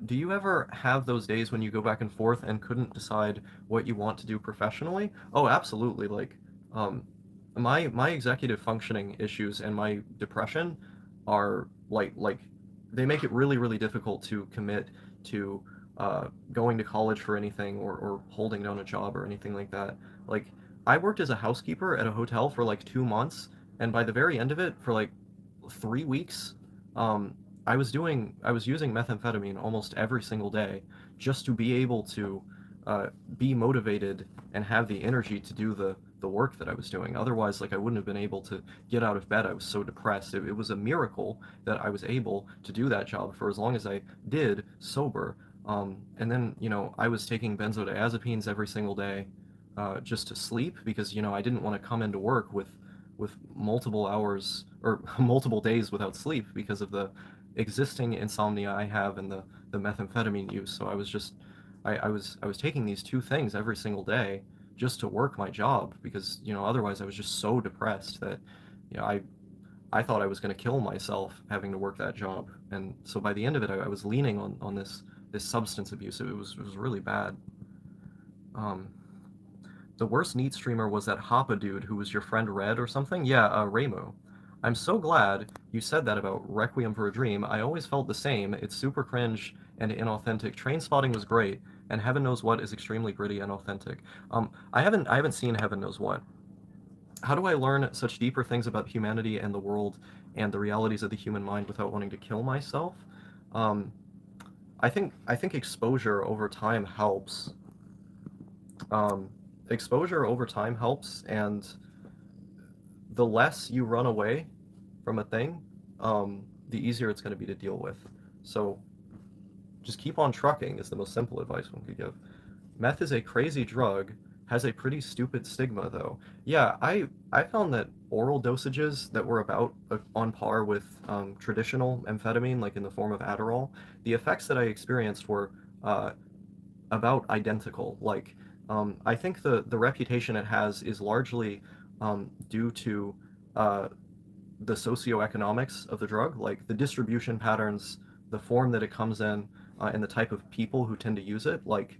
Do you ever have those days when you go back and forth and couldn't decide what you want to do professionally? Oh, absolutely. Um, my executive functioning issues and my depression are they make it really, really difficult to commit to going to college for anything or holding down a job or anything like that. Like, I worked as a housekeeper at a hotel for like 2 months, and by the very end of it, for like 3 weeks, um, I was using methamphetamine almost every single day just to be able to uh, be motivated and have the energy to do the work that I was doing. Otherwise, like I wouldn't have been able to get out of bed. I was so depressed. It was a miracle that I was able to do that job for as long as I did sober. And then, I was taking benzodiazepines every single day just to sleep because, I didn't want to come into work with multiple hours or multiple days without sleep because of the existing insomnia I have and the methamphetamine use. So I was taking these two things every single day just to work my job because, otherwise I was just so depressed that, you know, I I thought I was going to kill myself having to work that job. And so by the end of it, I was leaning on this substance abuse. It was really bad. Um, the worst neat streamer was that Hoppa dude who was your friend Red or something. Yeah, Raymo. I'm so glad you said that about Requiem for a Dream. I always felt the same. It's super cringe and inauthentic. Train Spotting was great, and Heaven Knows What is extremely gritty and authentic. I haven't seen Heaven Knows What. How do I learn such deeper things about humanity and the world and the realities of the human mind without wanting to kill myself? Um, I think exposure over time helps. Um, Exposure over time helps, and the less you run away from a thing, the easier it's going to be to deal with. So just keep on trucking is the most simple advice one could give. Meth is a crazy drug, has a pretty stupid stigma though. Yeah, I found that oral dosages that were about on par with traditional amphetamine, like in the form of Adderall, the effects that I experienced were uh, about identical. I think the reputation it has is largely due to uh, the socioeconomics of the drug, like the distribution patterns, the form that it comes in, and the type of people who tend to use it. Like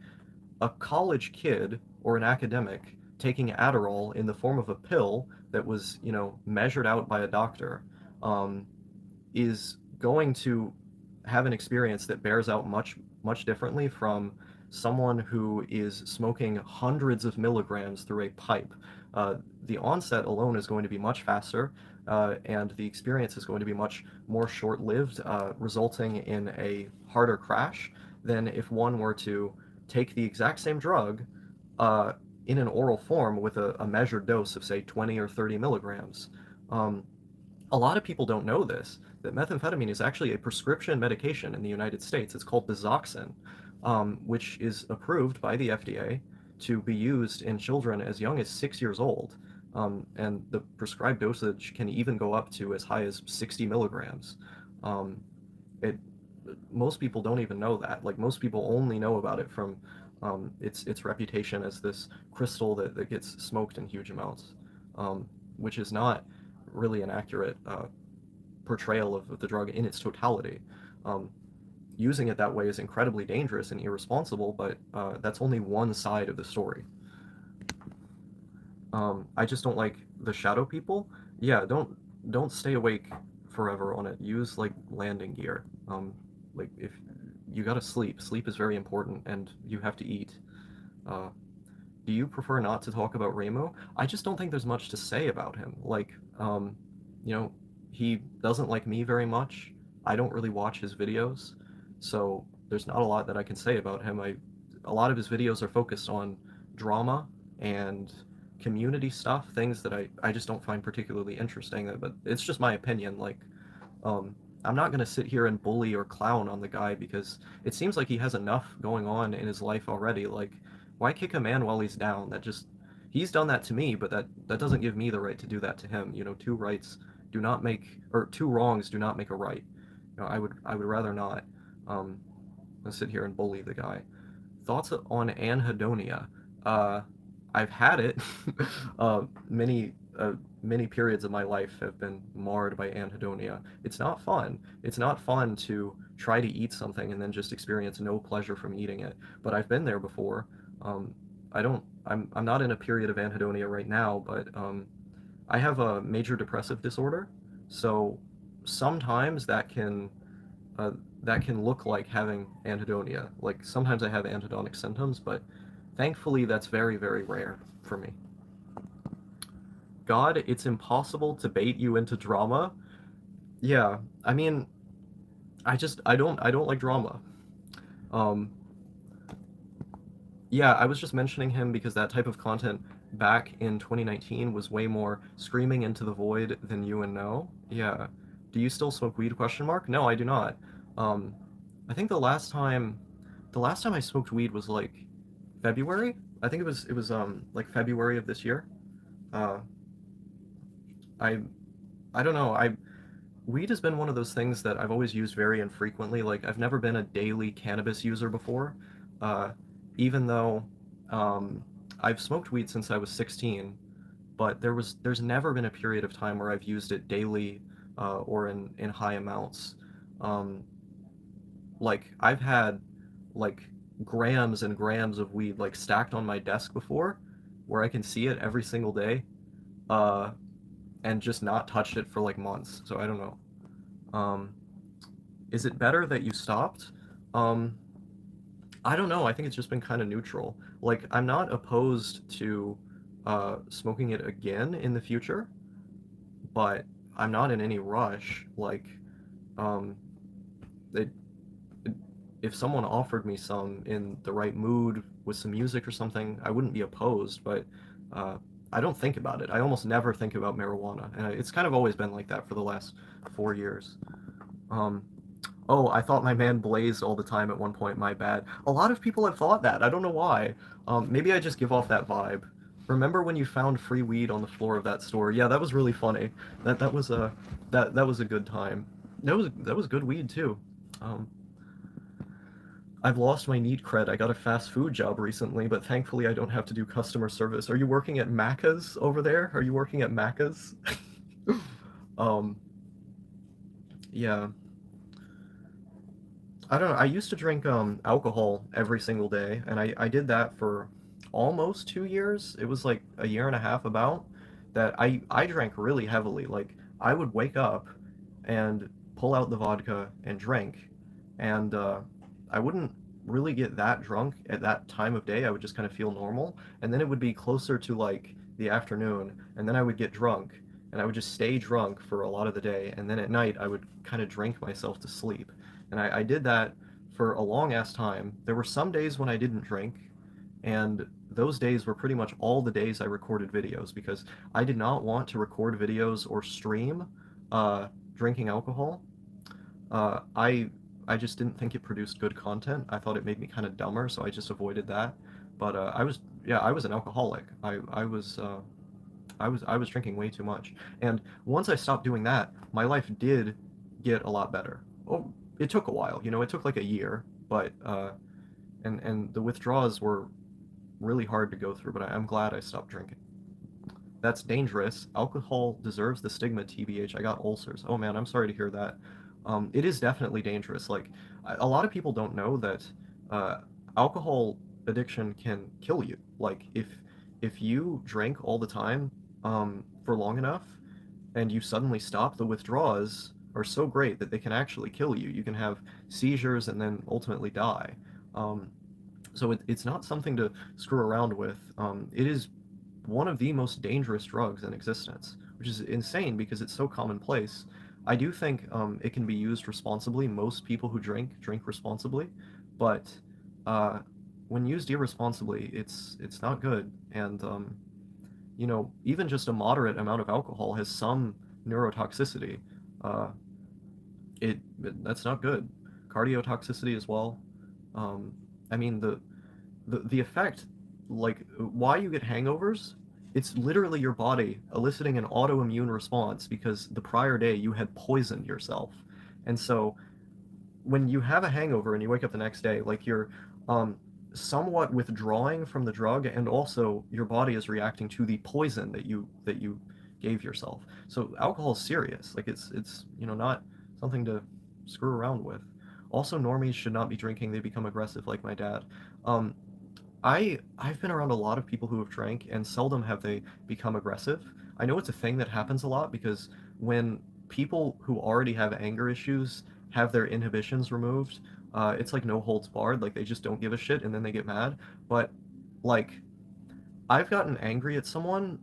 a college kid or an academic taking Adderall in the form of a pill that was, measured out by a doctor, um, is going to have an experience that bears out much, much differently from someone who is smoking hundreds of milligrams through a pipe. The onset alone is going to be much faster, and the experience is going to be much more short lived, resulting in a harder crash than if one were to take the exact same drug uh, in an oral form with a measured dose of, say, 20 or 30 milligrams. Um, a lot of people don't know this, that methamphetamine is actually a prescription medication in the United States. It's called Bizoxin, which is approved by the FDA to be used in children as young as 6 years old. And the prescribed dosage can even go up to as high as 60 milligrams. Um, it Most people don't even know that. Like most people only know about it from its reputation as this crystal that gets smoked in huge amounts, which is not really an accurate portrayal of the drug in its totality. Um, Using it that way is incredibly dangerous and irresponsible, but that's only one side of the story. I just don't like the shadow people. Yeah, don't stay awake forever on it. Use like landing gear. Like if you gotta sleep, sleep is very important, and you have to eat. Uh, do you prefer not to talk about Ramo? I just don't think there's much to say about him. You know, he doesn't like me very much. I don't really watch his videos, so there's not a lot that I can say about him. A lot of his videos are focused on drama and community stuff, things that I just don't find particularly interesting. But it's just my opinion. Um, I'm not gonna sit here and bully or clown on the guy because it seems like he has enough going on in his life already. Like, why kick a man while he's down? He's done that to me, but that doesn't give me the right to do that to him. Two rights do not make, or two wrongs do not make a right. I would rather not um, sit here and bully the guy. Thoughts on anhedonia? Uh, I've had it many many periods of my life have been marred by anhedonia. It's not fun. It's not fun to try to eat something and then just experience no pleasure from eating it. But I've been there before. Um, I'm not in a period of anhedonia right now, but I have a major depressive disorder, so sometimes uh, that can look like having anhedonia. Like sometimes I have anhedonic symptoms, but thankfully that's very, very rare for me. God, it's impossible to bait you into drama. Yeah, I mean, I don't like drama. Um, yeah, I was just mentioning him because that type of content back in 2019 was way more screaming into the void than you and no. Yeah. Do you still smoke weed? Question mark. No, I do not. Um, I think the last time I smoked weed was like February. I think it was like February of this year. Uh, I I don't know. I Weed has been one of those things that I've always used very infrequently. Like I've never been a daily cannabis user before, uh, even though I've smoked weed since I was 16. But there's never been a period of time where I've used it daily or in high amounts. Um, like I've had like grams and grams of weed like stacked on my desk before, where I can see it every single day, uh, and just not touched it for like months. So I don't know. Um, is it better that you stopped? Um, I don't know. I think it's just been kind of neutral. Like, I'm not opposed to smoking it again in the future, but I'm not in any rush. Like, um, it, it, if someone offered me some in the right mood with some music or something, I wouldn't be opposed, but uh, I don't think about it. I almost never think about marijuana, and it's kind of always been like that for the last 4 years. Um, Oh, I thought my man blazed all the time at one point. My bad. A lot of people have thought that. I don't know why. Maybe I just give off that vibe. Remember when you found free weed on the floor of that store? Yeah, that was really funny. That was a that was a good time. That was good weed too. Um, I've lost my neat cred. I got a fast food job recently, but thankfully I don't have to do customer service. Are you working at Macca's over there? Are you working at Macca's? um, yeah. I don't know. I used to drink alcohol every single day, and I did that for almost 2 years. It was like a year and a half about that I drank really heavily. Like I would wake up and pull out the vodka and drink, and I wouldn't really get that drunk at that time of day. I would just kind of feel normal, and then it would be closer to like the afternoon, and then I would get drunk, and I would just stay drunk for a lot of the day, and then at night I would kind of drink myself to sleep. And I did that for a long ass time. There were some days when I didn't drink, and those days were pretty much all the days I recorded videos because I did not want to record videos or stream drinking alcohol. I just didn't think it produced good content. I thought it made me kind of dumber, so I just avoided that. But I was an alcoholic. I was drinking way too much. And once I stopped doing that, my life did get a lot better. Oh, it took a while, you know, it took like a year, but and the withdrawals were really hard to go through, but I'm glad I stopped drinking. That's dangerous. Alcohol deserves the stigma, TBH. I got ulcers. Oh man, I'm sorry to hear that. It is definitely dangerous. Like a lot of people don't know that uh, alcohol addiction can kill you. Like if you drink all the time for long enough and you suddenly stop, the withdrawals are so great that they can actually kill you. You can have seizures and then ultimately die. Um, so it's not something to screw around with. It is one of the most dangerous drugs in existence, which is insane because it's so commonplace. I do think it can be used responsibly. Most people who drink responsibly, but uh, when used irresponsibly, it's not good. And you know, even just a moderate amount of alcohol has some neurotoxicity. Uh, that's not good. Cardiotoxicity as well. Um, I mean the effect, like why you get hangovers, it's literally your body eliciting an autoimmune response because the prior day you had poisoned yourself. And so when you have a hangover and you wake up the next day, like you're um, somewhat withdrawing from the drug, and also your body is reacting to the poison that you gave yourself. So alcohol is serious. Like it's not something to screw around with. Also, normies should not be drinking. They become aggressive, like my dad. Um, I've been around a lot of people who have drank, and seldom have they become aggressive. I know it's a thing that happens a lot because when people who already have anger issues have their inhibitions removed, it's like no holds barred. Like they just don't give a shit, and then they get mad. But like I've gotten angry at someone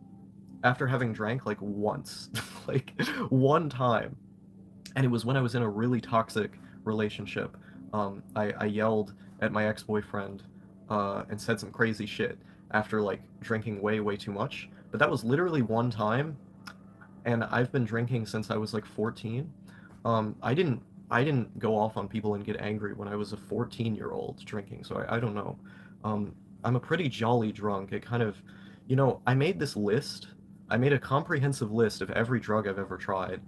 after having drank like once, like one time, and it was when I was in a really toxic relationship. I yelled at my ex-boyfriend and said some crazy shit after like drinking way, way too much. But that was literally one time, and I've been drinking since I was like 14. I didn't go off on people and get angry when I was a 14-year-old drinking, so I don't know. I'm a pretty jolly drunk. It kind of, I made this list. I made a comprehensive list of every drug I've ever tried.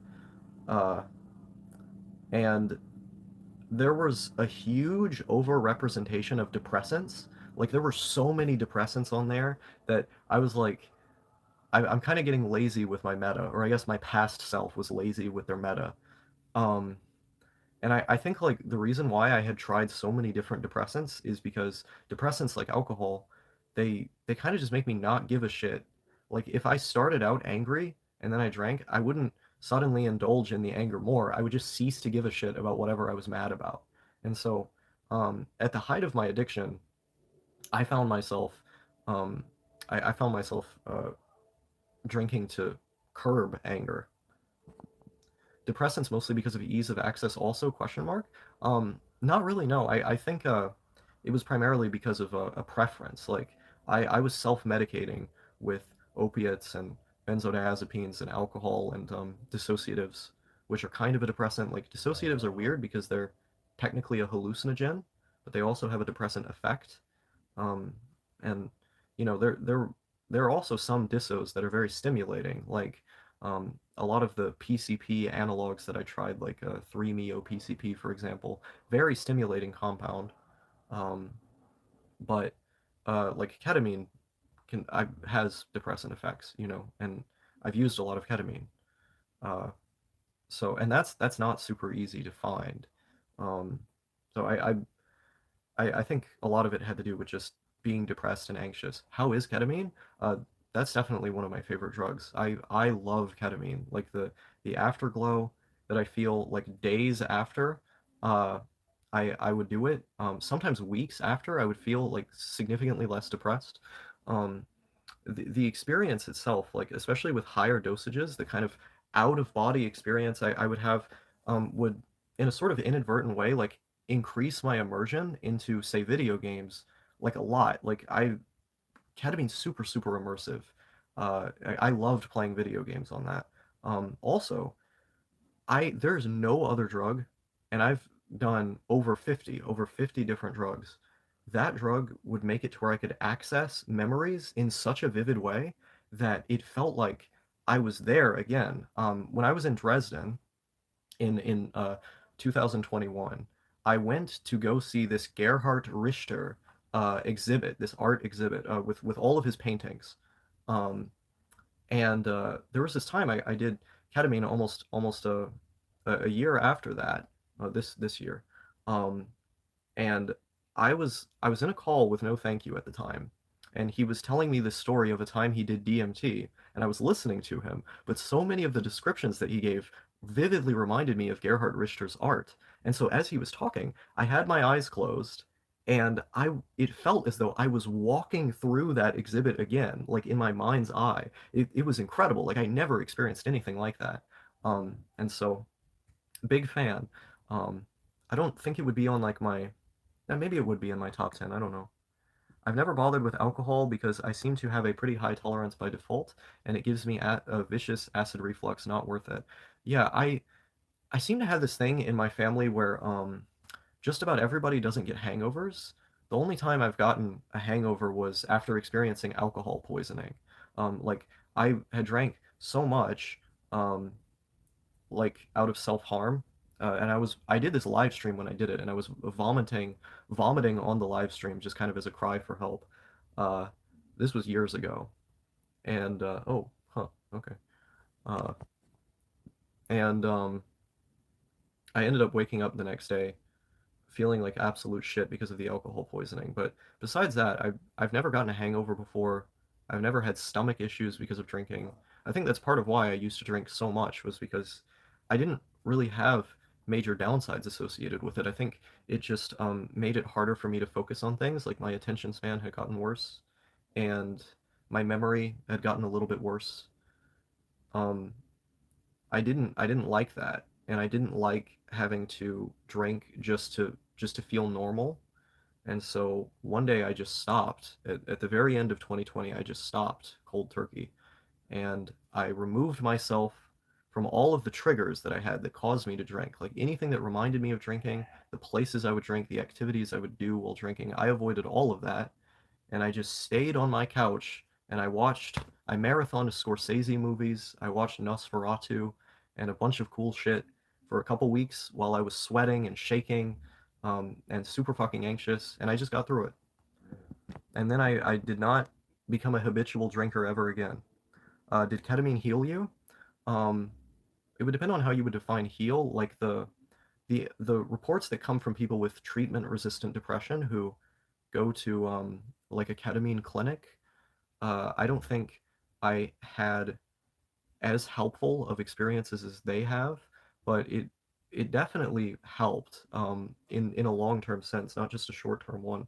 Uh, and there was a huge overrepresentation of depressants. Like there were so many depressants on there that I was like, I'm kind of getting lazy with my meta, or I guess my past self was lazy with their meta. Um, and I think like the reason why I had tried so many different depressants is because depressants like alcohol, they kind of just make me not give a shit. Like if I started out angry and then I drank, I wouldn't suddenly indulge in the anger more. I would just cease to give a shit about whatever I was mad about. And so, at the height of my addiction, I found myself, um, I found myself drinking to curb anger. Depressants mostly because of ease of access also, question mark? Not really, no. I think it was primarily because of a preference. Like I was self-medicating with opiates and benzodiazepines and alcohol and dissociatives, which are kind of a depressant. Like dissociatives are weird because they're technically a hallucinogen, but they also have a depressant effect. Um, and there are also some dissos that are very stimulating, like a lot of the PCP analogs that I tried, like 3-MeO PCP, for example, very stimulating compound. Um, but like ketamine has depressant effects, and I've used a lot of ketamine. Uh, and that's not super easy to find. Um, so I think a lot of it had to do with just being depressed and anxious. How is ketamine? That's definitely one of my favorite drugs. I love ketamine. Like the afterglow that I feel like days after, uh, I would do it. Sometimes weeks after, I would feel like significantly less depressed. Um, the experience itself, like especially with higher dosages, the kind of out of body experience I would have would, in a sort of inadvertent way, like increase my immersion into, say, video games like a lot. Like ketamine's super, super immersive. I loved playing video games on that. Also, there's no other drug, and I've done over 50 different drugs. That drug would make it to where I could access memories in such a vivid way that it felt like I was there again. When I was in Dresden in 2021, I went to go see this Gerhard Richter exhibit, this art exhibit with all of his paintings. Um, and there was this time I did ketamine almost a year after that, this year, um, and I was in a call with No Thank You at the time, and he was telling me the story of a time he did DMT, and I was listening to him, but so many of the descriptions that he gave vividly reminded me of Gerhard Richter's art, and so as he was talking, I had my eyes closed. And it felt as though I was walking through that exhibit again, like in my mind's eye. It was incredible. Like I never experienced anything like that. And so big fan. Um, I don't think it would be on like maybe it would be in my top 10. I don't know. I've never bothered with alcohol because I seem to have a pretty high tolerance by default, and it gives me a vicious acid reflux. Not worth it. Yeah, I seem to have this thing in my family where just about everybody doesn't get hangovers. The only time I've gotten a hangover was after experiencing alcohol poisoning. Like I had drank so much, um, like out of self-harm, and I did this live stream when I did it, and I was vomiting on the live stream just kind of as a cry for help. Uh, this was years ago, and oh, huh, okay. Uh, and I ended up waking up the next day feeling like absolute shit because of the alcohol poisoning. But besides that, I've never gotten a hangover before. I've never had stomach issues because of drinking. I think that's part of why I used to drink so much was because I didn't really have major downsides associated with it. I think it just made it harder for me to focus on things. Like my attention span had gotten worse, and my memory had gotten a little bit worse. Um, I didn't like that, and I didn't like having to drink just to feel normal. And so one day I just stopped. At the very end of 2020, I just stopped cold turkey, and I removed myself from all of the triggers that I had that caused me to drink. Like anything that reminded me of drinking, the places I would drink, the activities I would do while drinking, I avoided all of that, and I just stayed on my couch and I marathoned Scorsese movies, I watched Nosferatu and a bunch of cool shit for a couple weeks while I was sweating and shaking, and super fucking anxious, and I just got through it. And then I did not become a habitual drinker ever again. Did ketamine heal you? Um, it would depend on how you would define heal. Like the reports that come from people with treatment-resistant depression who go to like a ketamine clinic, I don't think I had as helpful of experiences as they have, but it definitely helped in a long-term sense, not just a short-term one.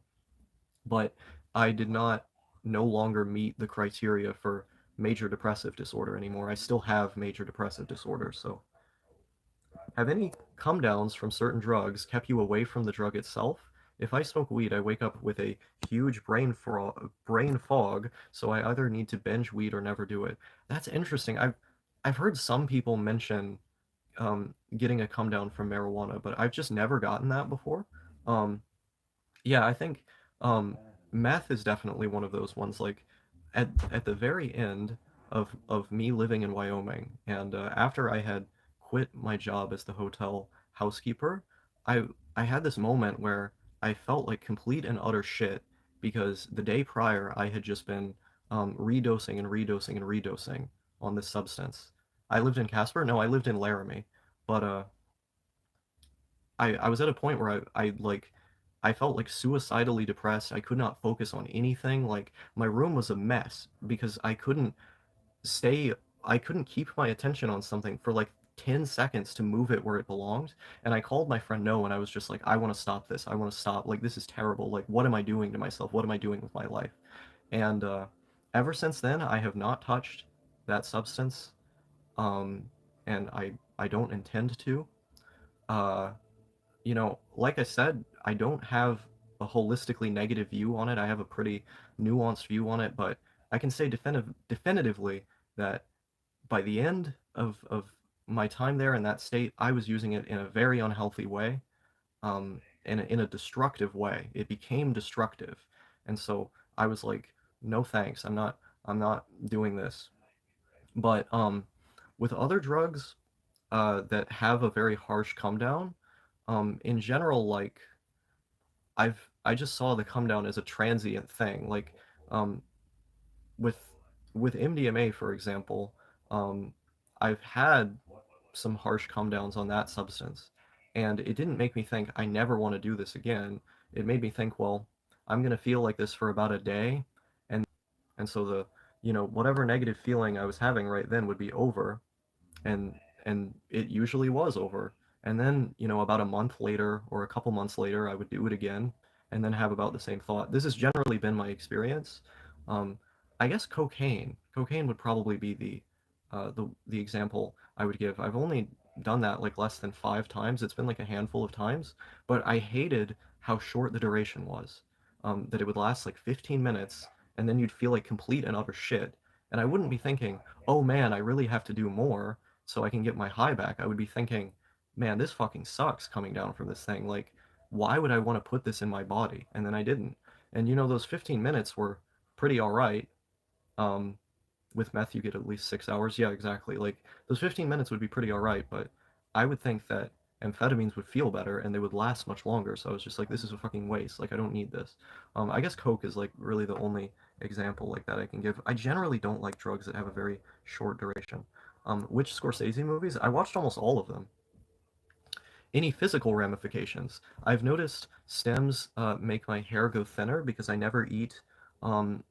But I did not no longer meet the criteria for major depressive disorder anymore. I still have major depressive disorder, so have any come downs from certain drugs kept you away from the drug itself? If I smoke weed, I wake up with a huge brain fog, so I either need to binge weed or never do it. That's interesting. I've heard some people mention getting a come down from marijuana, but I've just never gotten that before. Um, yeah, I think um, meth is definitely one of those ones. Like at the very end of me living in Wyoming, and after I had quit my job as the hotel housekeeper, I I had this moment where I felt like complete and utter shit because the day prior I had just been redosing and redosing and redosing on this substance. I lived in Casper. No, I lived in Laramie, but I was at a point where I felt like suicidally depressed. I could not focus on anything. Like my room was a mess because stay I couldn't keep my attention on something for like 10 seconds to move it where it belonged. And I called my friend No and I was just like, I want to stop this. I want to stop. Like this is terrible. Like what am I doing to myself? What am I doing with my life? And ever since then I have not touched that substance. Um and I don't intend to. Uh like I said, I don't have a holistically negative view on it. I have a pretty nuanced view on it, but I can say definitively that by the end of my time there in that state, I was using it in a very unhealthy way, in a destructive way. It became destructive, and so I was like, no thanks, I'm not doing this. But with other drugs that have a very harsh come down, in general, like I just saw the come down as a transient thing. Like um, with with MDMA, for example, um, I've had some harsh come downs on that substance, and it didn't make me think I never want to do this again. It made me think, well, I'm gonna feel like this for about a day, and so whatever negative feeling I was having right then would be over, and and it usually was over. And then, about a month later or a couple months later, I would do it again and then have about the same thought. This has generally been my experience. Um, I guess cocaine. Cocaine would probably be the example I would give. I've only done that like less than 5 times. It's been like a handful of times, but I hated how short the duration was. That it would last like 15 minutes and then you'd feel like complete and utter shit. And I wouldn't be thinking, oh man, I really have to do more so I can get my high back. I would be thinking, man, this fucking sucks coming down from this thing. Like, why would I want to put this in my body? And then I didn't. And those 15 minutes were pretty all right. Um, with meth, you get at least 6 hours. Yeah, exactly. Like, those 15 minutes would be pretty all right, but I would think that amphetamines would feel better and they would last much longer. So I was just like, this is a fucking waste. Like, I don't need this. I guess Coke is like really the only example like that I can give. I generally don't like drugs that have a very short duration. Which Scorsese movies? I watched almost all of them. Any physical ramifications? I've noticed stems make my hair go thinner because I never eat um,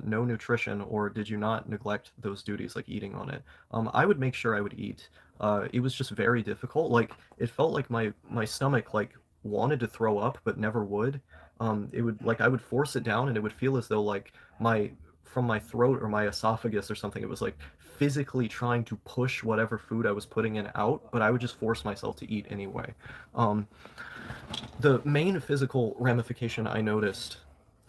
no nutrition, or did you not neglect those duties like eating on it? I would make sure I would eat. It was just very difficult. Like it felt like my stomach like wanted to throw up but never would. It would like I would force it down and it would feel as though like my from my throat or my esophagus or something, it was like physically trying to push whatever food I was putting in out, but I would just force myself to eat anyway. Um, the main physical ramification I noticed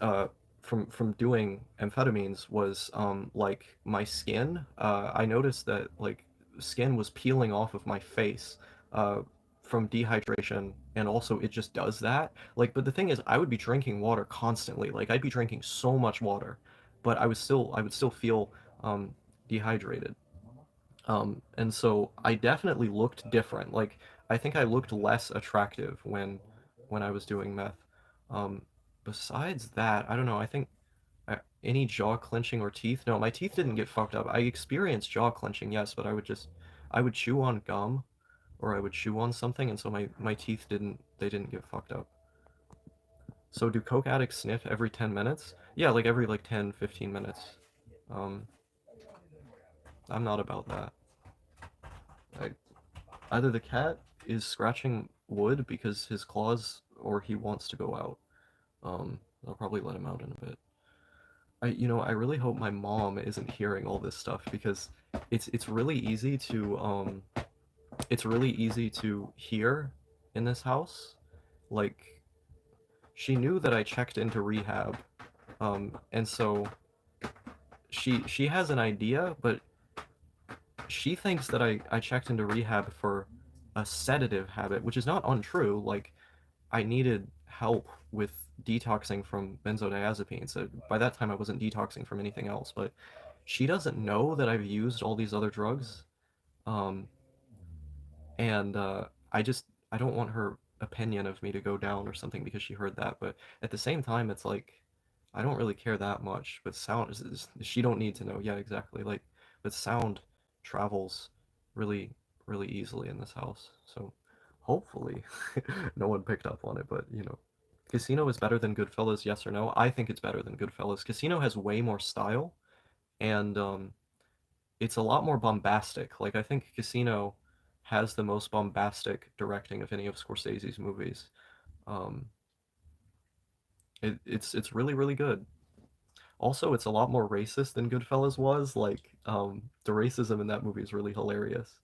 uh, from doing amphetamines was like my skin. I noticed that like skin was peeling off of my face uh, from dehydration, and also it just does that. Like, but the thing is, I would be drinking water constantly. Like, I'd be drinking so much water, but I would still feel um, dehydrated. And so I definitely looked different. Like I think I looked less attractive when I was doing meth. Um, Besides that, I don't know. I think any jaw clenching or teeth. No, my teeth didn't get fucked up. I experienced jaw clenching, yes, but I would chew on gum or I would chew on something, and so my teeth didn't get fucked up. So do coke addicts sniff every 10 minutes? Yeah, like every like 10, 15 minutes. Um, I'm not about that. I, Either the cat is scratching wood because his claws or he wants to go out. I'll probably let him out in a bit. I really hope my mom isn't hearing all this stuff because it's really easy to it's really easy to hear in this house. Like she knew that I checked into rehab, and so she has an idea, but she thinks that I checked into rehab for a sedative habit, which is not untrue. Like I needed help with detoxing from benzodiazepines. So by that time, I wasn't detoxing from anything else, but she doesn't know that I've used all these other drugs. Um, and I don't want her opinion of me to go down or something because she heard that. But at the same time, it's like I don't really care that much. But she don't need to know. Yeah, exactly. Like, but sound travels really, really easily in this house. So hopefully, no one picked up on it. But Casino is better than Goodfellas, yes or no? I think it's better than Goodfellas. Casino has way more style, and it's a lot more bombastic. Like I think Casino has the most bombastic directing of any of Scorsese's movies. Um, it's really really good. Also, it's a lot more racist than Goodfellas was. Like the racism in that movie is really hilarious.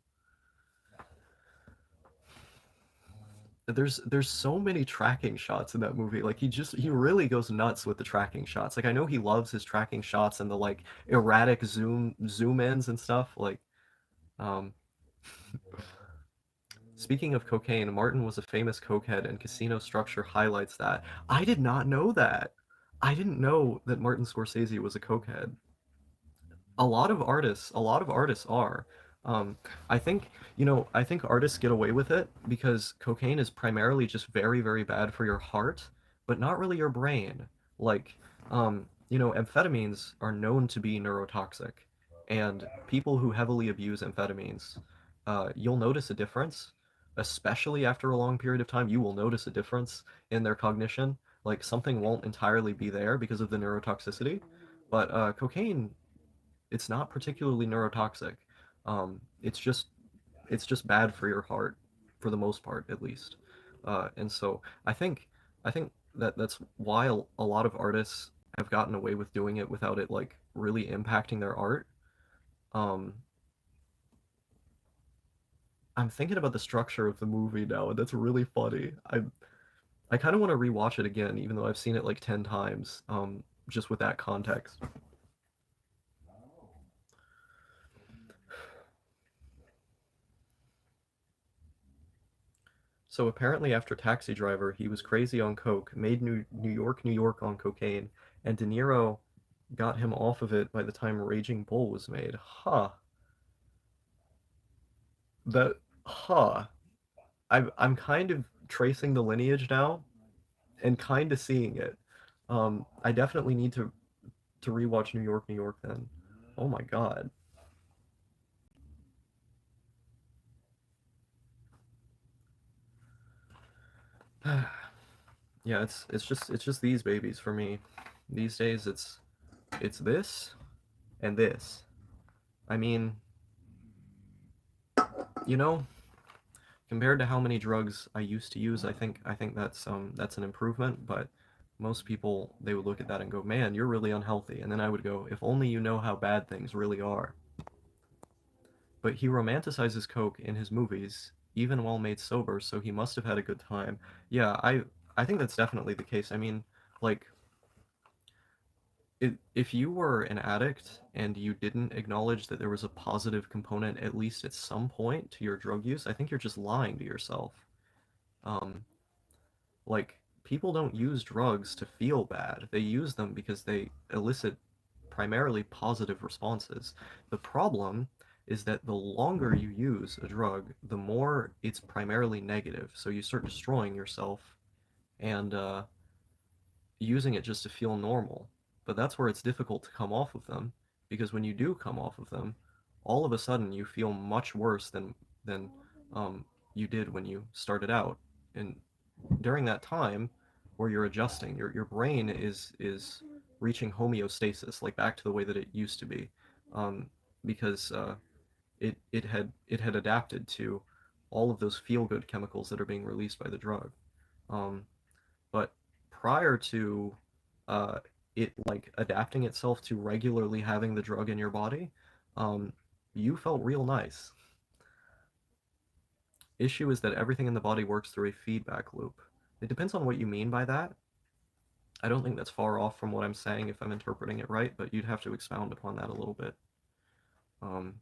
There's so many tracking shots in that movie. Like he really goes nuts with the tracking shots. Like I know he loves his tracking shots and the like erratic zoom ins and stuff. Like um speaking of cocaine, Martin was a famous cokehead and Casino Structure highlights that. I did not know that. I didn't know that Martin Scorsese was a cokehead. A lot of artists are. Um, I think, I think artists get away with it because cocaine is primarily just very, very bad for your heart, but not really your brain. Like, amphetamines are known to be neurotoxic, and people who heavily abuse amphetamines, you'll notice a difference, especially after a long period of time. You will notice a difference in their cognition. Like something won't entirely be there because of the neurotoxicity, but cocaine, it's not particularly neurotoxic. It's just bad for your heart, for the most part, at least. And so I think that that's why a lot of artists have gotten away with doing it without it like really impacting their art. Um, I'm thinking about the structure of the movie now, and that's really funny. I kind of want to rewatch it again, even though I've seen it like 10 times, just with that context. So apparently after Taxi Driver, he was crazy on coke, made New York, New York on cocaine, and De Niro got him off of it by the time Raging Bull was made. Huh. That huh. I'm kind of tracing the lineage now and kind of seeing it. I definitely need to rewatch New York, New York then. Oh my God. Yeah, it's just these babies for me. These days it's this and this. I mean, you know, compared to how many drugs I used to use, I think that's an improvement, but most people they would look at that and go, "Man, you're really unhealthy." And then I would go, "If only you know how bad things really are." But he romanticizes coke in his movies even while made sober, so he must have had a good time. Yeah, I think that's definitely the case. I mean, like if you were an addict and you didn't acknowledge that there was a positive component at least at some point to your drug use, I think you're just lying to yourself. Um, like people don't use drugs to feel bad. They use them because they elicit primarily positive responses. The problem is that the longer you use a drug, the more it's primarily negative. So you start destroying yourself and using it just to feel normal. But that's where it's difficult to come off of them because when you do come off of them, all of a sudden you feel much worse than um, you did when you started out. And during that time where you're adjusting, your brain is reaching homeostasis, like back to the way that it used to be, because it had adapted to all of those feel good chemicals that are being released by the drug. Um, but prior to uh, it like adapting itself to regularly having the drug in your body, um, you felt real nice. Issue is that everything in the body works through a feedback loop. It depends on what you mean by that. I don't think that's far off from what I'm saying if I'm interpreting it right, but you'd have to expound upon that a little bit. Um,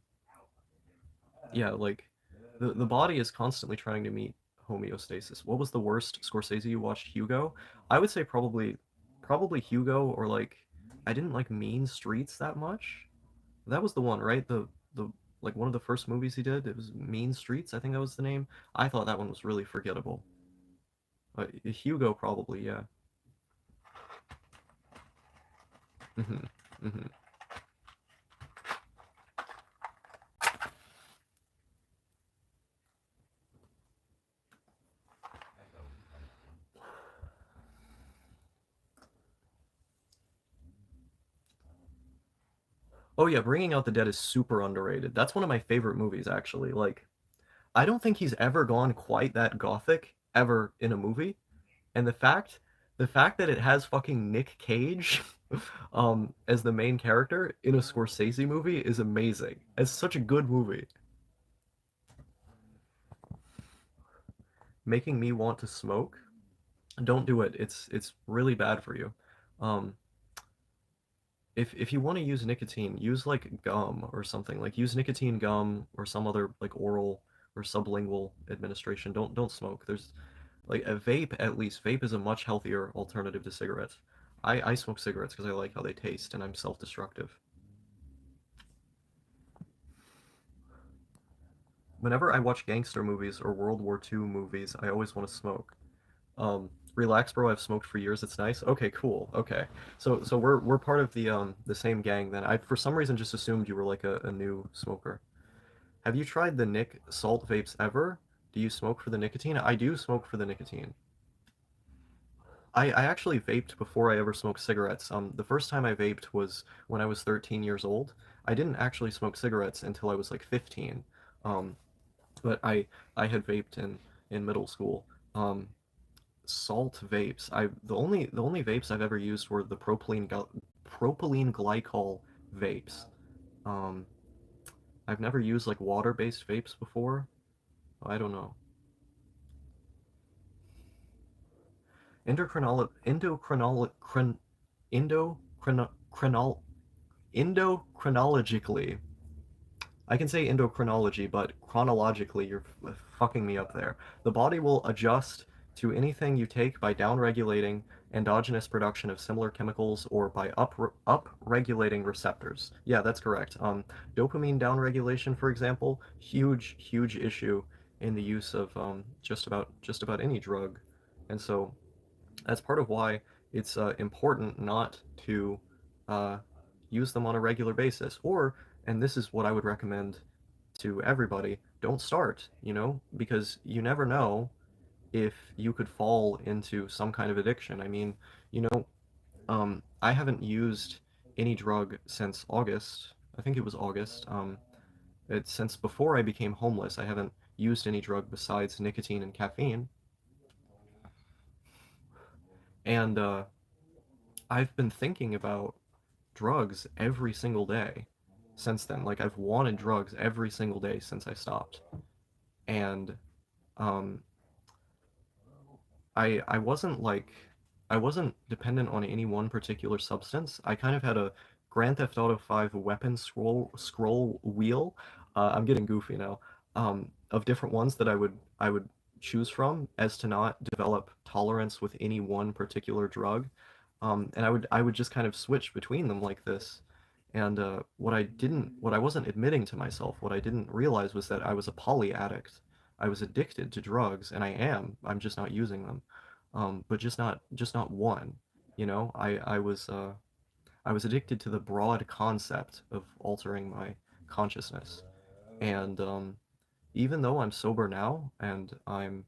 yeah, like the body is constantly trying to meet homeostasis. What was the worst Scorsese you watched? Hugo? I would say probably Hugo or like I didn't like Mean Streets that much. That was the one, right? The like one of the first movies he did. It was Mean Streets, I think that was the name. I thought that one was really forgettable. Hugo probably, yeah. Hmm. Hmm. Oh yeah, Bringing Out the Dead is super underrated. That's one of my favorite movies actually. Like I don't think he's ever gone quite that gothic ever in a movie. And the fact that it has fucking Nick Cage as the main character in a Scorsese movie is amazing. It's such a good movie. Making me want to smoke. Don't do it. It's really bad for you. Um if you want to use nicotine, use like gum or something. Like use nicotine gum or some other like oral or sublingual administration. Don't smoke. There's like a vape at least. Vape is a much healthier alternative to cigarettes. I smoke cigarettes because I like how they taste and I'm self-destructive. Whenever I watch gangster movies or World War II movies, I always want to smoke. Relax, bro. I've smoked for years. It's nice. Okay, cool. Okay, so we're part of the same gang then. I for some reason just assumed you were like a new smoker. Have you tried the Nick salt vapes ever? Do you smoke for the nicotine? I do smoke for the nicotine. I actually vaped before I ever smoked cigarettes. The first time I vaped was when I was 13 years old. I didn't actually smoke cigarettes until I was like 15. Um, but I had vaped in middle school. Um, Salt vapes. The only vapes I've ever used were the propylene glycol vapes. Um, I've never used like water-based vapes before. I don't know. Endocrinolo endocrinolo chron, endocrino, endocrinologically. I can say endocrinology, but chronologically, you're fucking me up there. The body will adjust to anything you take by downregulating endogenous production of similar chemicals or by up-regulating receptors. Yeah, that's correct. Dopamine downregulation, for example, huge issue in the use of just about any drug, and so that's part of why it's important not to uh, use them on a regular basis. Or, and this is what I would recommend to everybody, don't start, because you never know. if you could fall into some kind of addiction. I mean, you know, I haven't used any drug since August. I think it was August. It's since before I became homeless. I haven't used any drug besides nicotine and caffeine. And I've been thinking about drugs every single day since then. Like I've wanted drugs every single day since I stopped. And um, I wasn't like I wasn't dependent on any one particular substance. I kind of had a Grand Theft Auto 5 weapon scroll wheel. I'm getting goofy now. Of different ones that I would choose from as to not develop tolerance with any one particular drug. And I would just kind of switch between them like this. And what I wasn't admitting to myself, what I didn't realize was that I was a poly addict. I was addicted to drugs, and I am. I'm just not using them. But just not one. You know, I was addicted to the broad concept of altering my consciousness. And even though I'm sober now and I'm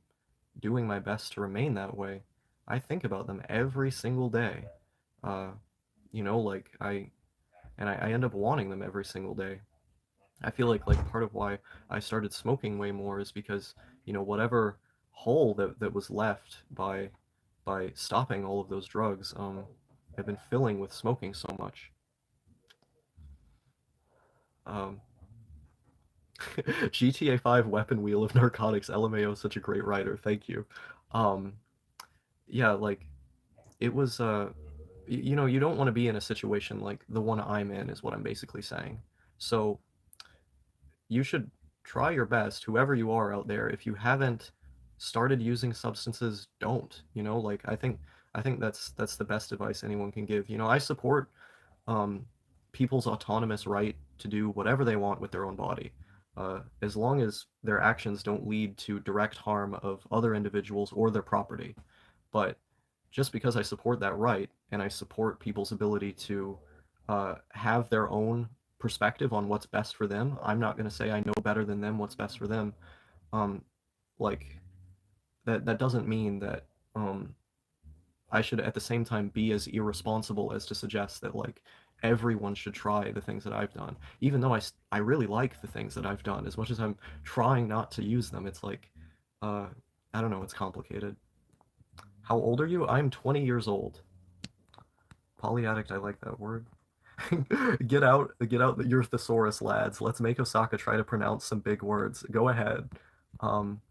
doing my best to remain that way, I think about them every single day. Uh, like I end up wanting them every single day. I feel like part of why I started smoking way more is because, whatever hole that was left by stopping all of those drugs, I've been filling with smoking so much. Um, GTA 5 Weapon Wheel of Narcotics, LMAO is such a great writer. Thank you. Um, yeah, like it was you don't want to be in a situation like the one I'm in is what I'm basically saying. So you should try your best, whoever you are out there. If you haven't started using substances, don't. Like I think that's the best advice anyone can give. I support um, people's autonomous right to do whatever they want with their own body, as long as their actions don't lead to direct harm of other individuals or their property. But just because I support that right and I support people's ability to have their own perspective on what's best for them, I'm not going to say I know better than them what's best for them. Um, like that doesn't mean that um, I should at the same time be as irresponsible as to suggest that like everyone should try the things that I've done, even though I really like the things that I've done. As much as I'm trying not to use them, it's like uh, I don't know, it's complicated. How old are you? I'm 20 years old. Polyaddict, I like that word. Get out your thesaurus, lads. Let's make Osaka try to pronounce some big words. Go ahead. Um,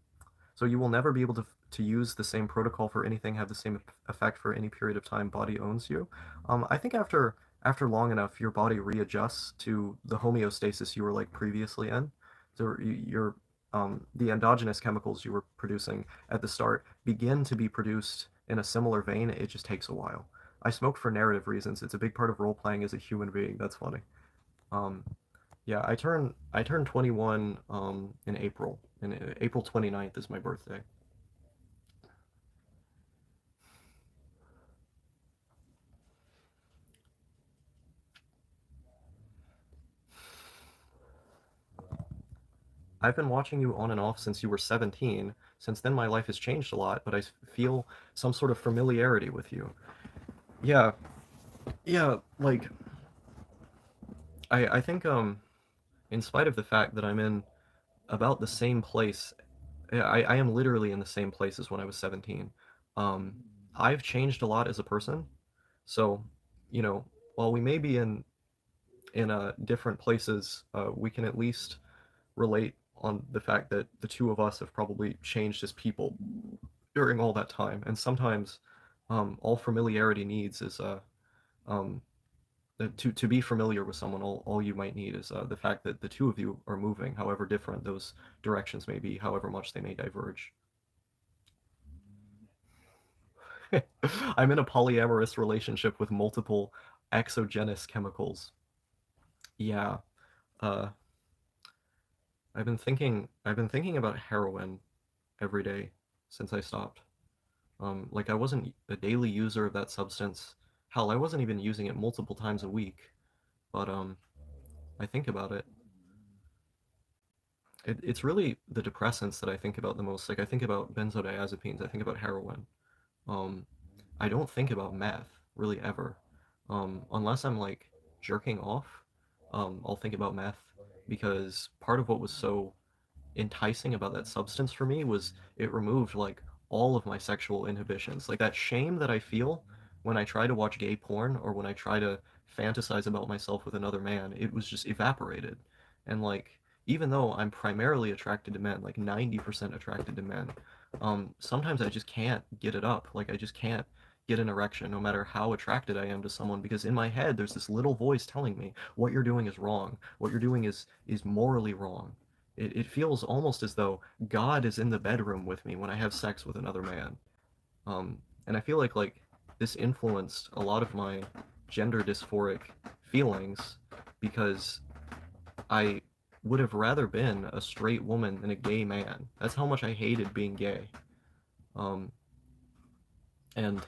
so you will never be able to use the same protocol for anything, have the same effect for any period of time body owns you. I think after long enough, your body readjusts to the homeostasis you were like previously in. So your the endogenous chemicals you were producing at the start begin to be produced in a similar vein. It just takes a while. I smoke for narrative reasons. It's a big part of role playing as a human being. That's funny. Um, yeah, I turn 21 in April. And April 29th is my birthday. I've been watching you on and off since you were 17. Since then, my life has changed a lot, but I feel some sort of familiarity with you. Yeah, yeah, like I think in spite of the fact that I'm in about the same place, I am literally in the same place as when I was 17. Um, I've changed a lot as a person, so you know, while we may be in different places, we can at least relate on the fact that the two of us have probably changed as people during all that time. And sometimes all familiarity needs is um, to be familiar with someone, all you might need is the fact that the two of you are moving, however different those directions may be, however much they may diverge. I'm in a polyamorous relationship with multiple exogenous chemicals. Yeah, uh, I've been thinking about heroin every day since I stopped. Like I wasn't a daily user of that substance. Hell, I wasn't even using it multiple times a week. But I think about it. It's really the depressants that I think about the most. Like I think about benzodiazepines, I think about heroin. Um, I don't think about meth really ever. Unless I'm like jerking off, I'll think about meth because part of what was so enticing about that substance for me was it removed like all of my sexual inhibitions. Like that shame that I feel when I try to watch gay porn or when I try to fantasize about myself with another man, it was just evaporated. And like even though I'm primarily attracted to men, like 90% attracted to men, sometimes I just can't get it up. Like I just can't get an erection no matter how attracted I am to someone because in my head there's this little voice telling me what you're doing is wrong. What you're doing is morally wrong. It feels almost as though God is in the bedroom with me when I have sex with another man. Um, and I feel like this influenced a lot of my gender dysphoric feelings because I would have rather been a straight woman than a gay man. That's how much I hated being gay. Um, and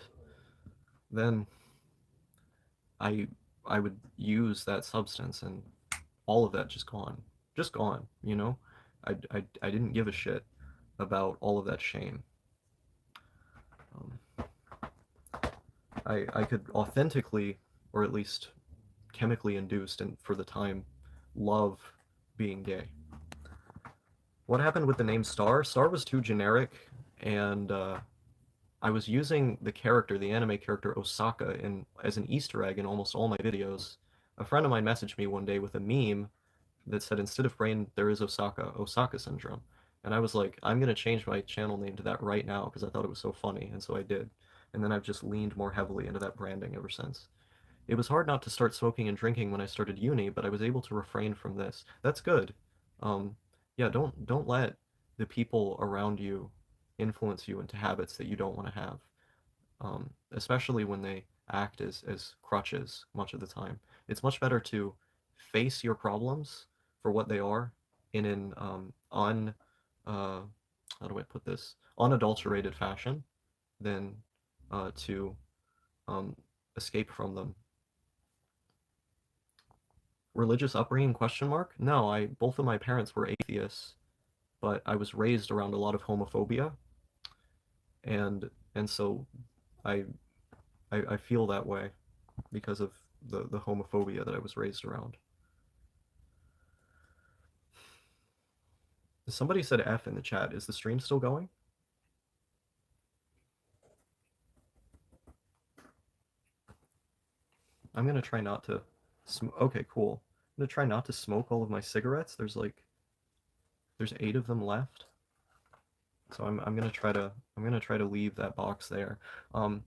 then I I would use that substance and all of that just gone. You know, I didn't give a shit about all of that shame. Um, I could authentically, or at least chemically induced, and for the time, love being gay. What happened with the name Star? Star was too generic, and I was using the character, the anime character Osaka, in as an Easter egg in almost all my videos. A friend of mine messaged me one day with a meme that said instead of brain, there is Osaka, OsakaSyndrome. And I was like, I'm gonna change my channel name to that right now because I thought it was so funny, and so I did. And then I've just leaned more heavily into that branding ever since. It was hard not to start smoking and drinking when I started uni, but I was able to refrain from this. That's good. Um, yeah, don't let the people around you influence you into habits that you don't want to have, especially when they act as crutches much of the time. It's much better to face your problems for what they are in an uh, how do I put this, unadulterated fashion than to um, escape from them. Religious upbringing question mark? No, I both of my parents were atheists, but I was raised around a lot of homophobia, and so I I feel that way because of the homophobia that I was raised around. Somebody said F in the chat. Is the stream still going? I'm gonna try not to okay, cool. I'm gonna try not to smoke all of my cigarettes. There's 8 of them left. So I'm gonna try to leave that box there. Um,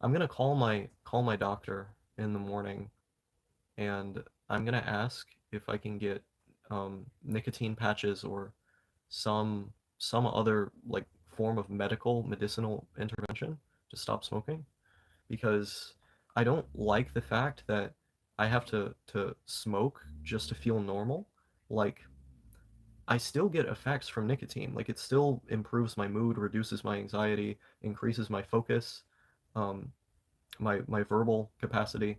I'm gonna call my doctor in the morning, and I'm gonna ask if I can get nicotine patches or some other like form of medicinal intervention to stop smoking because I don't like the fact that I have to smoke just to feel normal. Like I still get effects from nicotine. Like it still improves my mood, reduces my anxiety, increases my focus, um, my verbal capacity.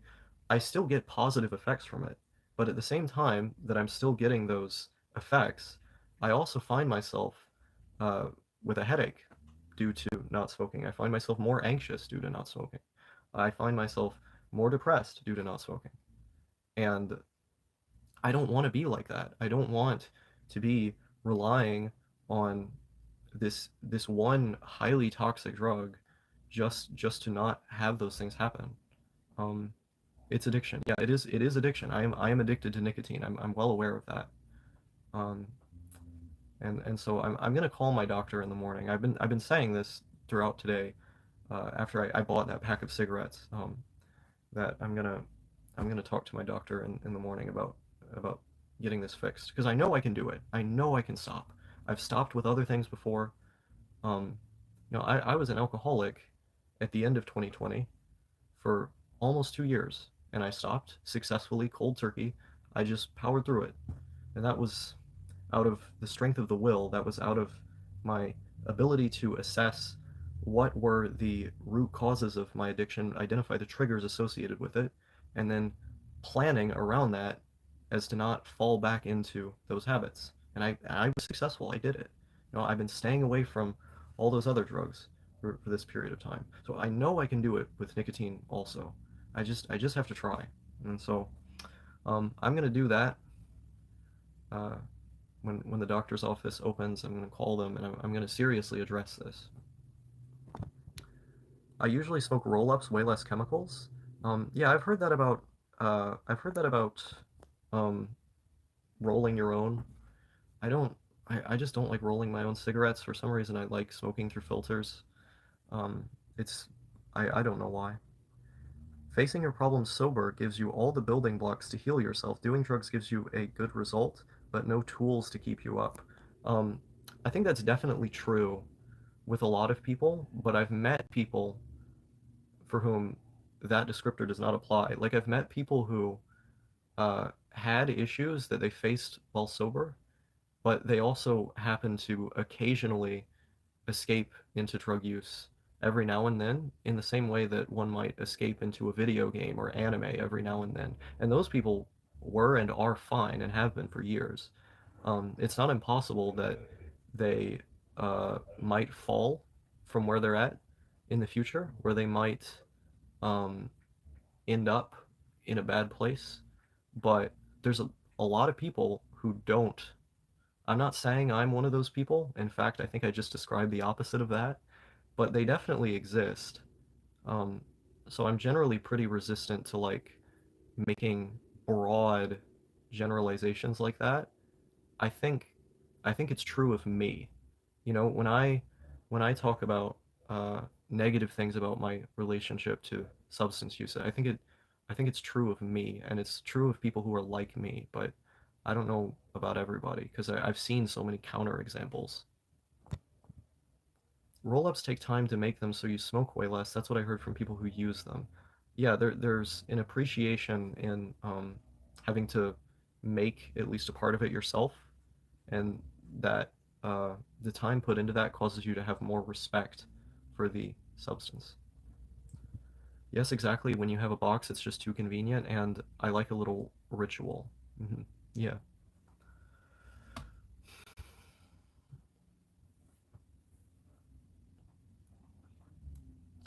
I still get positive effects from it. But at the same time that I'm still getting those effects, I also find myself uh, with a headache due to not smoking. I find myself more anxious due to not smoking. I find myself more depressed due to not smoking. And I don't want to be like that. I don't want to be relying on this one highly toxic drug just to not have those things happen. Um, it's addiction. Yeah, it is addiction. I am addicted to nicotine. I'm well aware of that. Um, and so I'm gonna call my doctor in the morning. I've been saying this throughout today. After I bought that pack of cigarettes, that I'm gonna talk to my doctor in the morning about getting this fixed because I know I can do it. I know I can stop. I've stopped with other things before. Um, I was an alcoholic at the end of 2020 for almost 2 years, and I stopped successfully, cold turkey. I just powered through it, and that was out of the strength of the will. That was out of my ability to assess what were the root causes of my addiction, identify the triggers associated with it, and then planning around that as to not fall back into those habits. and I was successful. I did it. You know, I've been staying away from all those other drugs for this period of time. So I know I can do it with nicotine also. I just have to try. And so I'm gonna do that. Uh, when the doctor's office opens, I'm gonna call them and I'm gonna seriously address this. I usually smoke roll-ups, way less chemicals. Yeah, I've heard that about I've heard that about um, rolling your own. I don't. I just don't like rolling my own cigarettes. For some reason, I like smoking through filters. Um, it's I don't know why. Facing your problems sober gives you all the building blocks to heal yourself. Doing drugs gives you a good result, but no tools to keep you up. Um, I think that's definitely true with a lot of people, but I've met people for whom that descriptor does not apply. Like I've met people who had issues that they faced while sober, but they also happen to occasionally escape into drug use every now and then, in the same way that one might escape into a video game or anime every now and then. And those people were and are fine and have been for years. It's not impossible that they might fall from where they're at in the future, where they might um, end up in a bad place. But there's a lot of people who don't. I'm not saying I'm one of those people. In fact, I think I just described the opposite of that, but they definitely exist. Um, so I'm generally pretty resistant to like making broad generalizations like that. I think I think it's true of me. You know, when I talk about negative things about my relationship to substance use, I think it's true of me, and it's true of people who are like me, but I don't know about everybody because I've seen so many counterexamples. Roll-ups take time to make them, so you smoke way less. That's what I heard from people who use them. Yeah, there's an appreciation in having to make at least a part of it yourself, and that the time put into that causes you to have more respect for the substance. Yes, exactly. When you have a box, it's just too convenient, and I like a little ritual. Yeah,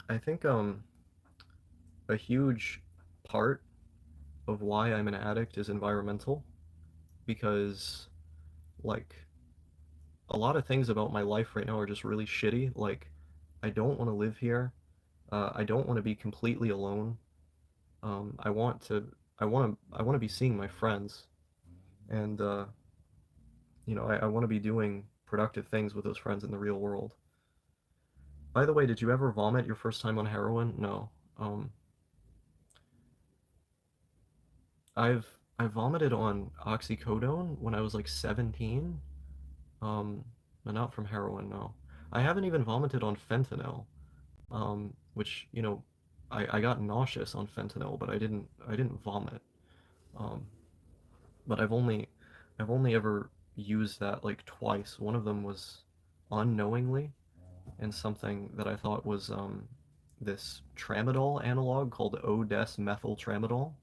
I think a huge part of why I'm an addict is environmental because like a lot of things about my life right now are just really shitty. Like I don't want to live here. I don't want to be completely alone. I want to I want to be seeing my friends and you know, I want to be doing productive things with those friends in the real world. By the way, did you ever vomit your first time on heroin? No. Um, I vomited on oxycodone when I was like 17. Um, but not from heroin, no. I haven't even vomited on fentanyl, which, you know, I got nauseous on fentanyl, but I didn't vomit. Um, but I've only ever used that like twice. One of them was unknowingly in something that I thought was this tramadol analog called O-des-methyl tramadol.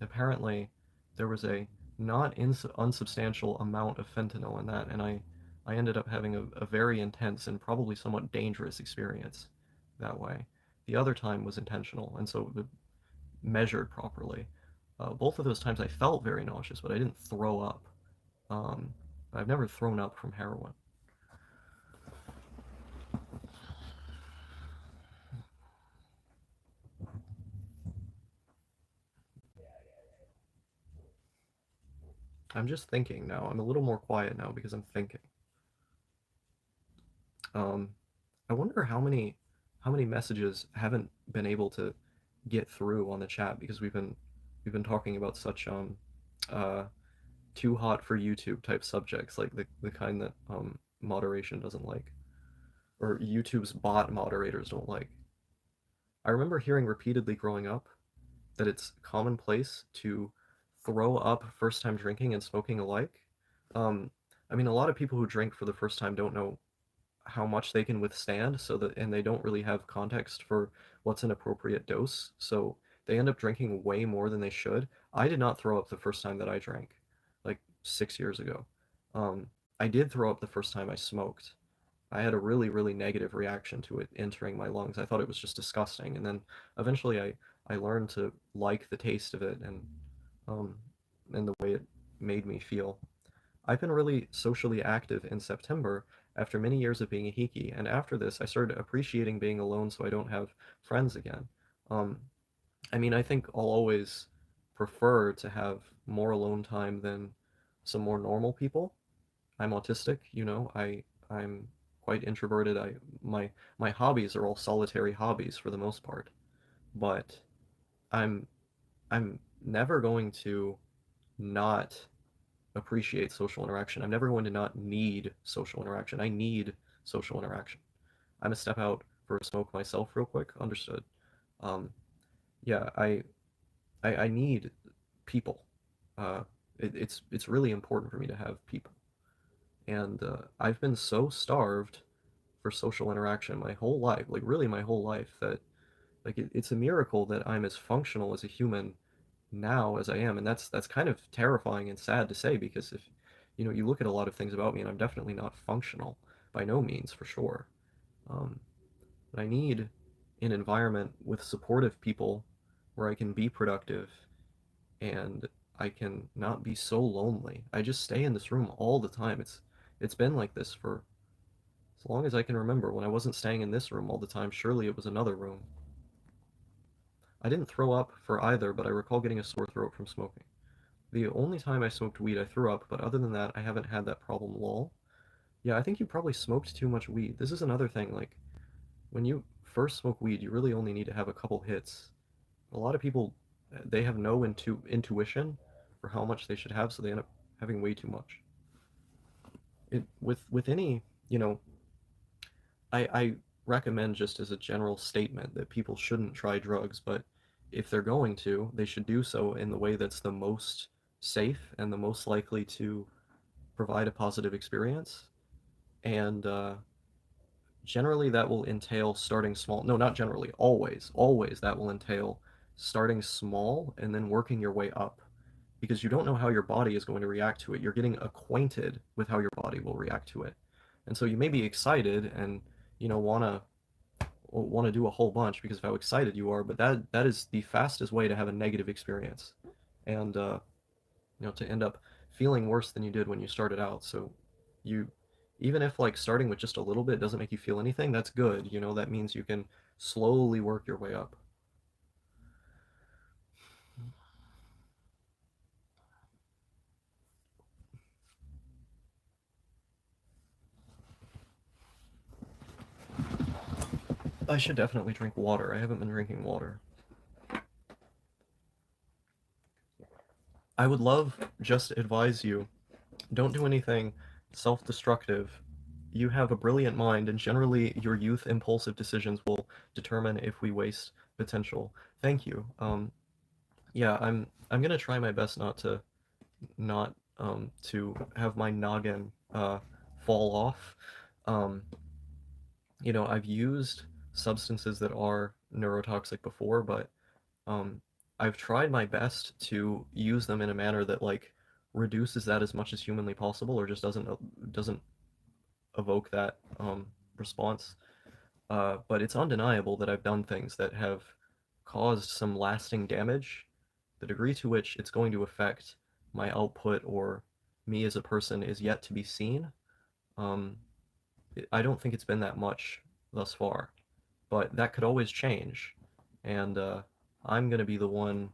Apparently, there was a not unsubstantial amount of fentanyl in that, and I ended up having a very intense and probably somewhat dangerous experience that way. The other time was intentional, and so measured properly. Both of those times I felt very nauseous, but I didn't throw up. Um, I've never thrown up from heroin. I'm just thinking now. I'm a little more quiet now because I'm thinking. Um, I wonder how many messages haven't been able to get through on the chat because we've been talking about such uh too hot for YouTube type subjects like the kind that moderation doesn't like or YouTube's bot moderators don't like. I remember hearing repeatedly growing up that it's commonplace to throw up first time drinking and smoking alike. Um, I mean, a lot of people who drink for the first time don't know how much they can withstand, so that and they don't really have context for what's an appropriate dose, so they end up drinking way more than they should. I did not throw up the first time that I drank, like 6 years ago. Um, I did throw up the first time I smoked. I had a really, really negative reaction to it entering my lungs. I thought it was just disgusting, and then eventually I learned to like the taste of it um, and the way it made me feel. I've been really socially active in September after many years of being a hiki, and after this, I started appreciating being alone so I don't have friends again. Um, I mean, I think I'll always prefer to have more alone time than some more normal people. I'm autistic, I'm quite introverted. My hobbies are all solitary hobbies for the most part, but I'm I'm never going to not appreciate social interaction. I'm never going to not need social interaction. I need social interaction. I'm gonna step out for a smoke myself real quick. Understood. Um, yeah, I need people. Uh, it's really important for me to have people, and I've been so starved for social interaction my whole life, like really my whole life, that like it's a miracle that I'm as functional as a human now as I am, and that's kind of terrifying and sad to say because if you look at a lot of things about me, and I'm definitely not functional by no means for sure. Um, but I need an environment with supportive people where I can be productive and I can not be so lonely. I just stay in this room all the time. It's been like this for as long as I can remember. When I wasn't staying in this room all the time, surely it was another room. I didn't throw up for either, but I recall getting a sore throat from smoking. The only time I smoked weed, I threw up, but other than that, I haven't had that problem, lol. Yeah, I think you probably smoked too much weed. This is another thing, like, when you first smoke weed, you really only need to have a couple hits. A lot of people, they have no intuition for how much they should have, so they end up having way too much. With any, you know, I recommend just as a general statement that people shouldn't try drugs, but if they're going to, they should do so in the way that's the most safe and the most likely to provide a positive experience. And generally, that will entail starting small. No, not generally, always that will entail starting small and then working your way up because you don't know how your body is going to react to it. You're getting acquainted with how your body will react to it. And so you may be excited and want to do a whole bunch because of how excited you are, but that is the fastest way to have a negative experience. And to end up feeling worse than you did when you started out. So you even if like starting with just a little bit doesn't make you feel anything, that's good. That means you can slowly work your way up. I should definitely drink water. I haven't been drinking water. I would love just to advise you, don't do anything self-destructive. You have a brilliant mind, and generally your youth impulsive decisions will determine if we waste potential. Thank you. Yeah, I'm gonna try my best not to have my noggin fall off. Um, I've used substances that are neurotoxic before, but um, I've tried my best to use them in a manner that like reduces that as much as humanly possible, or just doesn't evoke that response. But it's undeniable that I've done things that have caused some lasting damage. The degree to which it's going to affect my output or me as a person is yet to be seen. Um, I don't think it's been that much thus far, but that could always change. And I'm going to be the one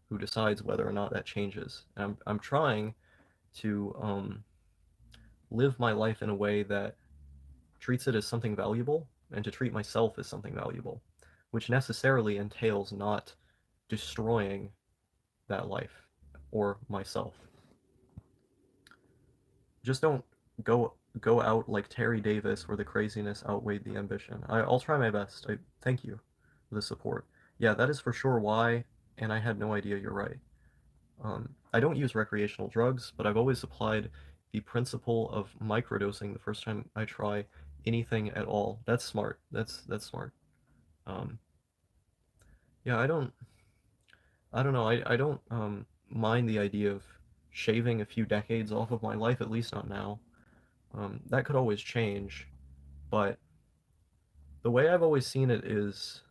who decides whether or not that changes. And I'm trying to live my life in a way that treats it as something valuable and to treat myself as something valuable, which necessarily entails not destroying that life or myself. Just don't go out like Terry Davis where the craziness outweighed the ambition. I'll try my best. I thank you for the support. Yeah, that is for sure why, and I had no idea you're right. I don't use recreational drugs, but I've always applied the principle of microdosing the first time I try anything at all. That's smart. That's smart. Um, yeah, I don't know. I don't mind the idea of shaving a few decades off of my life, at least not now. That could always change, but the way I've always seen it is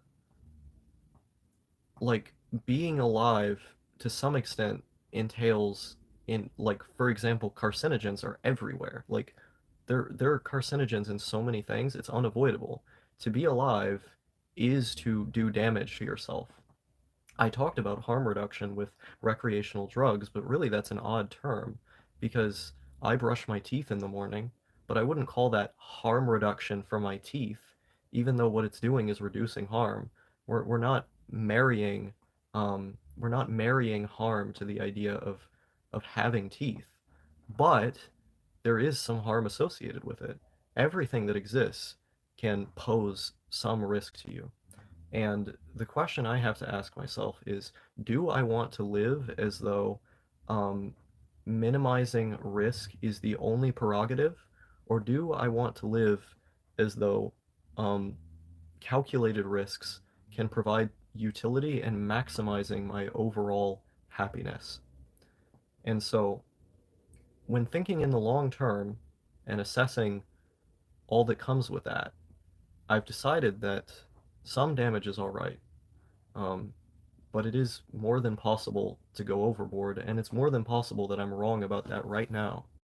like being alive to some extent entails in like for example carcinogens are everywhere. Like there are carcinogens in so many things, it's unavoidable. To be alive is to do damage to yourself. I talked about harm reduction with recreational drugs, but really that's an odd term because I brush my teeth in the morning, but I wouldn't call that harm reduction for my teeth, even though what it's doing is reducing harm. We're not marrying we're not marrying harm to the idea of having teeth, but there is some harm associated with it. Everything that exists can pose some risk to you. And the question I have to ask myself is, do I want to live as though um, minimizing risk is the only prerogative, or do I want to live as though um, calculated risks can provide utility and maximizing my overall happiness? And so, when thinking in the long term and assessing all that comes with that, I've decided that some damage is all right. Um, but it is more than possible to go overboard, and it's more than possible that I'm wrong about that right now.